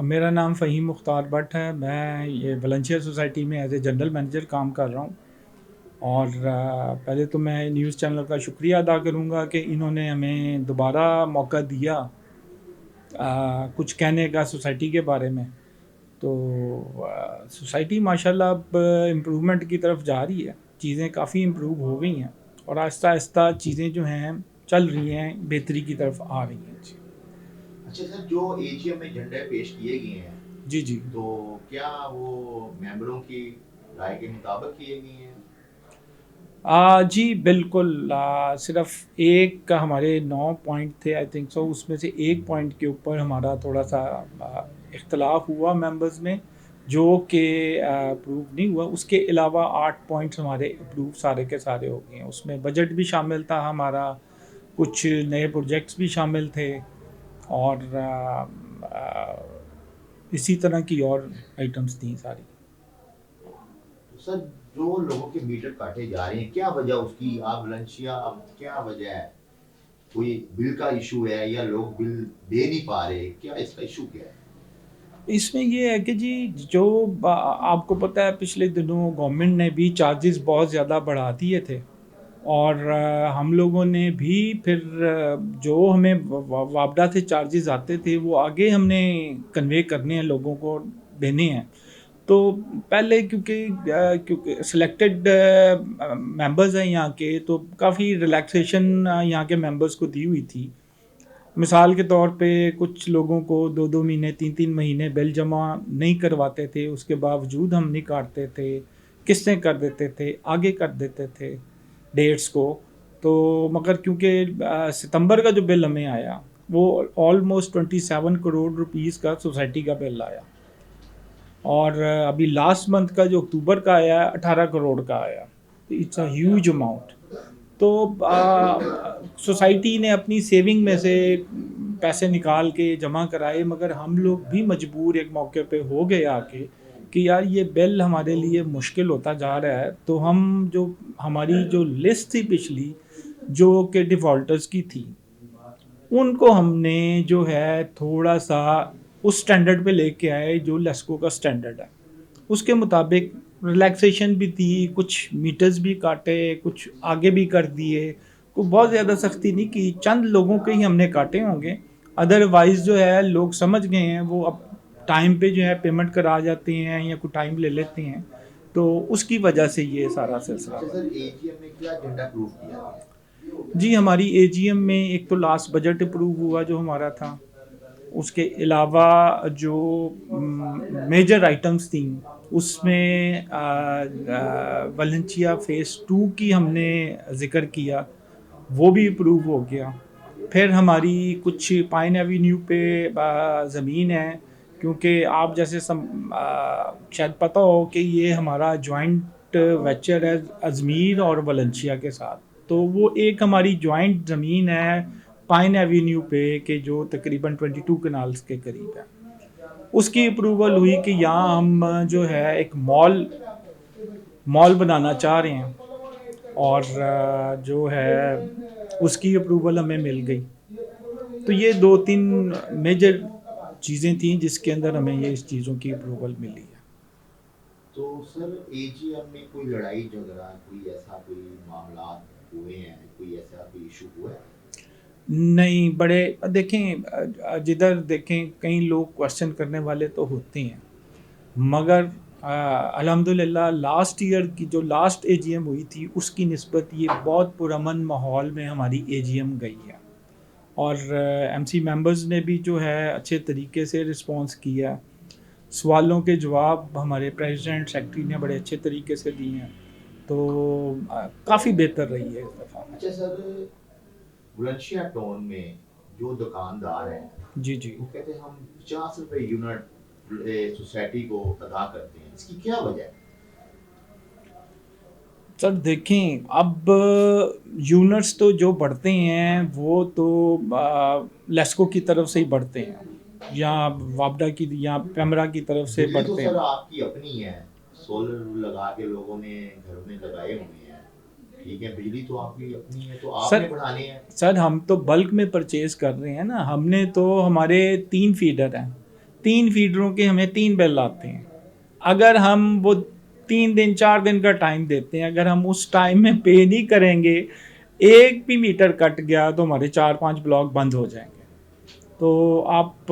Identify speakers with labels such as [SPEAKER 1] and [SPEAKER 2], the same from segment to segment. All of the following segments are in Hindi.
[SPEAKER 1] मेरा नाम फ़हीम मुख्तार भट्ट है। मैं ये वॉलंटियर सोसाइटी में एज ए जनरल मैनेजर काम कर रहा हूँ। और पहले तो मैं न्यूज़ चैनल का शुक्रिया अदा करूँगा कि इन्होंने हमें दोबारा मौका दिया कुछ कहने का सोसाइटी के बारे में। तो सोसाइटी माशाल्लाह अब इम्प्रूवमेंट की तरफ जा रही है। चीज़ें काफ़ी इम्प्रूव हो गई हैं और आहिस्ता आहिस्ता चीज़ें जो हैं चल रही हैं, बेहतरी की तरफ आ रही हैं। जी।
[SPEAKER 2] अच्छा सर, जो एजीएम में एजेंडे पेश किए गए हैं,
[SPEAKER 1] जी जी।
[SPEAKER 2] तो क्या वो मेंबरों की राय के मुताबिक किए गए हैं?
[SPEAKER 1] जी बिल्कुल। सिर्फ एक का हमारे 9 पॉइंट थे आई थिंक सो, उसमें से एक पॉइंट के ऊपर हमारा थोड़ा सा इख्तलाफ हुआ मेंबर्स में, जो कि अप्रूव नहीं हुआ। उसके अलावा 8 पॉइंट्स हमारे अप्रूव सारे के सारे हो गए हैं। उसमें बजट भी शामिल था हमारा, कुछ नए प्रोजेक्ट्स भी शामिल थे, और इसी तरह की और आइटम्स थी सारी।
[SPEAKER 2] तो सर, जो लोगों के मीटर काटे जा रहे हैं, क्या वजह उसकी? आप वलंशिया, क्या वजह है? कोई बिल का इशू है या लोग बिल दे नहीं पा रहे? क्या इसका इशू क्या है?
[SPEAKER 1] इसमें ये है कि जी, जो आपको पता है पिछले दिनों गवर्नमेंट ने भी चार्जेस बहुत ज़्यादा बढ़ा दिए थे, और हम लोगों ने भी फिर जो हमें वापडा से चार्जेस आते थे वो आगे हमने कन्वे करने हैं, लोगों को देने हैं। तो पहले क्योंकि सिलेक्टेड मेंबर्स हैं यहाँ के, तो काफ़ी रिलैक्सेशन यहाँ के मेंबर्स को दी हुई थी। मिसाल के तौर पे कुछ लोगों को 2-2 महीने 3-3 महीने बिल जमा नहीं करवाते थे, उसके बावजूद हम नहीं काटते थे, किस्तें कर देते थे, आगे कर देते थे डेट्स को। तो मगर क्योंकि सितंबर का जो बिल हमें आया वो ऑलमोस्ट 27 करोड़ रुपीस का सोसाइटी का बिल आया, और अभी लास्ट मंथ का जो अक्टूबर का आया 18 करोड़ का आया। It's a huge amount. तो सोसाइटी ने अपनी सेविंग में से पैसे निकाल के जमा कराए, मगर हम लोग भी मजबूर एक मौके पे हो गए आके कि यार ये बिल हमारे लिए मुश्किल होता जा रहा है। तो हम जो हमारी जो लिस्ट थी पिछली, जो कि डिफ़ॉल्टर्स की थी, उनको हमने जो है थोड़ा सा उस स्टैंडर्ड पे लेके आए जो लेस्को का स्टैंडर्ड है। उसके मुताबिक रिलैक्सेशन भी थी, कुछ मीटर्स भी काटे, कुछ आगे भी कर दिए। को बहुत ज़्यादा सख्ती नहीं की, चंद लोगों के ही हमने काटे होंगे। अदरवाइज़ जो है लोग समझ गए हैं, वो अब टाइम पे जो है पेमेंट करा जाते हैं या कुछ टाइम ले लेते हैं। तो उसकी वजह से ये सारा सिलसिला
[SPEAKER 2] अच्छा
[SPEAKER 1] बना।
[SPEAKER 2] सर, एजीएम में क्या एजेंडा अप्रूव किया गया?
[SPEAKER 1] जी, हमारी एजीएम में एक तो लास्ट बजट अप्रूव हुआ जो हमारा था। उसके अलावा जो मेजर आइटम्स थी, उसमें वलेंशिया फ़ेज़ 2 की हमने ज़िक्र किया, वो भी अप्रूव हो गया। फिर हमारी कुछ पाइन एवेन्यू पे ज़मीन है, क्योंकि आप जैसे शायद पता हो कि ये हमारा जॉइंट वेंचर है अजमेर और वलेंशिया के साथ। तो वो एक हमारी जॉइंट ज़मीन है पाइन एवेन्यू पे, के जो तकरीबन 22 कनाल्स के करीब है। उसकी अप्रूवल हुई कि यहाँ हम जो है एक मॉल मॉल बनाना चाह रहे हैं, और जो है उसकी अप्रूवल हमें मिल गई। तो ये 2-3 मेजर चीज़ें थी जिसके अंदर हमें ये इस चीज़ों की अप्रूवल मिली है।
[SPEAKER 2] तो सर, एजीएम में कोई लड़ाई झगड़ा, कोई ऐसा कोई मामला हुए हैं, कोई ऐसा कोई इशू हुआ है?
[SPEAKER 1] नहीं, बड़े देखें, जिधर देखें कई लोग क्वेश्चन करने वाले तो होते हैं, मगर अल्हम्दुलिल्लाह लास्ट ईयर की जो लास्ट एजीएम हुई थी उसकी निस्बत ये बहुत पुरअमन माहौल में हमारी एजीएम गई है। और एमसी मेंबर्स ने भी जो है अच्छे तरीके से रिस्पॉन्स किया। सवालों के जवाब हमारे प्रेसिडेंट सेक्रेटरी ने बड़े अच्छे तरीके से दिए हैं। तो काफ़ी बेहतर रही है इस दफ़ा।
[SPEAKER 2] अच्छा सर, बुलंदशहर टाउन में जो दुकानदार हैं,
[SPEAKER 1] जी जी।
[SPEAKER 2] वो कहते हैं हम 50 रुपए यूनिट सोसाइटी को अदा करते हैं, इसकी क्या वजह है?
[SPEAKER 1] सर देखें, अब यूनिट्स तो जो बढ़ते हैं वो तो लेस्को की तरफ से ही बढ़ते हैं, या वापडा की या पेमरा की तरफ से
[SPEAKER 2] बिजली तो
[SPEAKER 1] बढ़ते
[SPEAKER 2] सर
[SPEAKER 1] हैं।
[SPEAKER 2] आपकी अपनी है, सोलर लगा के लोगों ने घर में लगाए हुए हैं, ठीक है, बिजली तो आपकी अपनी है, तो आपने
[SPEAKER 1] सर
[SPEAKER 2] बढ़ानी है।
[SPEAKER 1] सर हम तो बल्क में परचेज कर रहे हैं ना। हमने तो हमारे 3 फीडर हैं, 3 फीडरों के हमें 3 बिल आते हैं। अगर हम वो 3 दिन 4 दिन का टाइम देते हैं, अगर हम उस टाइम में पे नहीं करेंगे, एक भी मीटर कट गया तो हमारे 4-5 ब्लॉक बंद हो जाएंगे। तो आप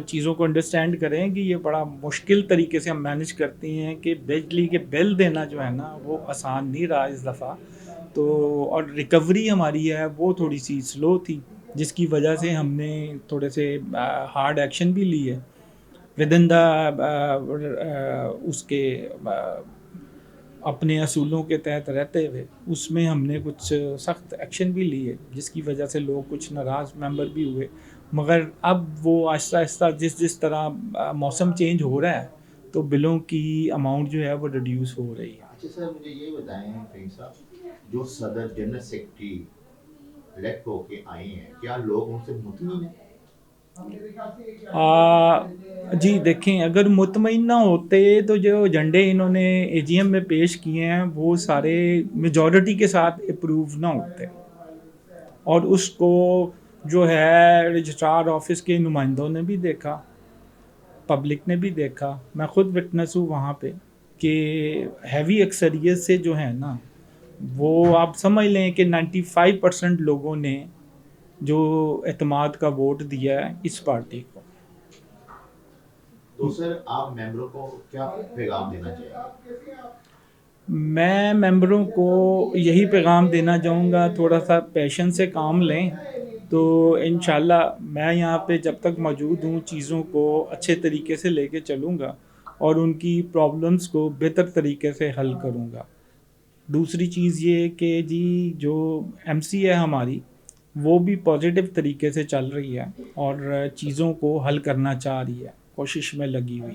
[SPEAKER 1] चीज़ों को अंडरस्टैंड करें कि ये बड़ा मुश्किल तरीके से हम मैनेज करते हैं कि बिजली के बिल देना जो है ना वो आसान नहीं रहा इस दफ़ा। तो और रिकवरी हमारी है वो थोड़ी सी स्लो थी, जिसकी वजह से हमने थोड़े से हार्ड एक्शन भी लिए विद इन द उसके अपने असूलों के तहत रहते हुए उसमें हमने कुछ सख्त एक्शन भी लिए, जिसकी वजह से लोग कुछ नाराज़ मेंबर भी हुए। मगर अब वो आहिस्ता आहिस्ता जिस जिस तरह मौसम चेंज हो रहा है तो बिलों की अमाउंट जो है वो रिड्यूस हो रही है।
[SPEAKER 2] अच्छा सर, मुझे ये बताएं फ्रेंड साहब, जो सदर जनरल सेक्रेटरी इलेक्ट होके आए हैं, क्या लोग उनसे मुतमिन हैं?
[SPEAKER 1] जी देखें, अगर मुतमईन ना होते तो जो एजेंडे इन्होंने एजीएम में पेश किए हैं वो सारे मेजॉरिटी के साथ अप्रूव ना होते, और उसको जो है रजिस्ट्रार ऑफिस के नुमाइंदों ने भी देखा, पब्लिक ने भी देखा, मैं खुद विटनेस हूँ वहाँ पे कि हैवी अक्सरियत से जो है ना वो आप समझ लें कि 95% लोगों ने जो एतमाद का वोट दिया है इस पार्टी को।
[SPEAKER 2] तो सर आप मेंबरों को क्या पैगाम देना चाहेंगे?
[SPEAKER 1] मैं मेंबरों को यही पैगाम देना चाहूँगा, थोड़ा सा पेशेंस से काम लें तो इंशाल्लाह मैं यहाँ पे जब तक मौजूद हूँ चीज़ों को अच्छे तरीके से लेके चलूँगा और उनकी प्रॉब्लम्स को बेहतर तरीके से हल करूँगा। दूसरी चीज़ ये कि जी जो एमसी है हमारी वो भी पॉजिटिव तरीके से चल रही है और चीज़ों को हल करना चाह रही है, कोशिश में लगी हुई है।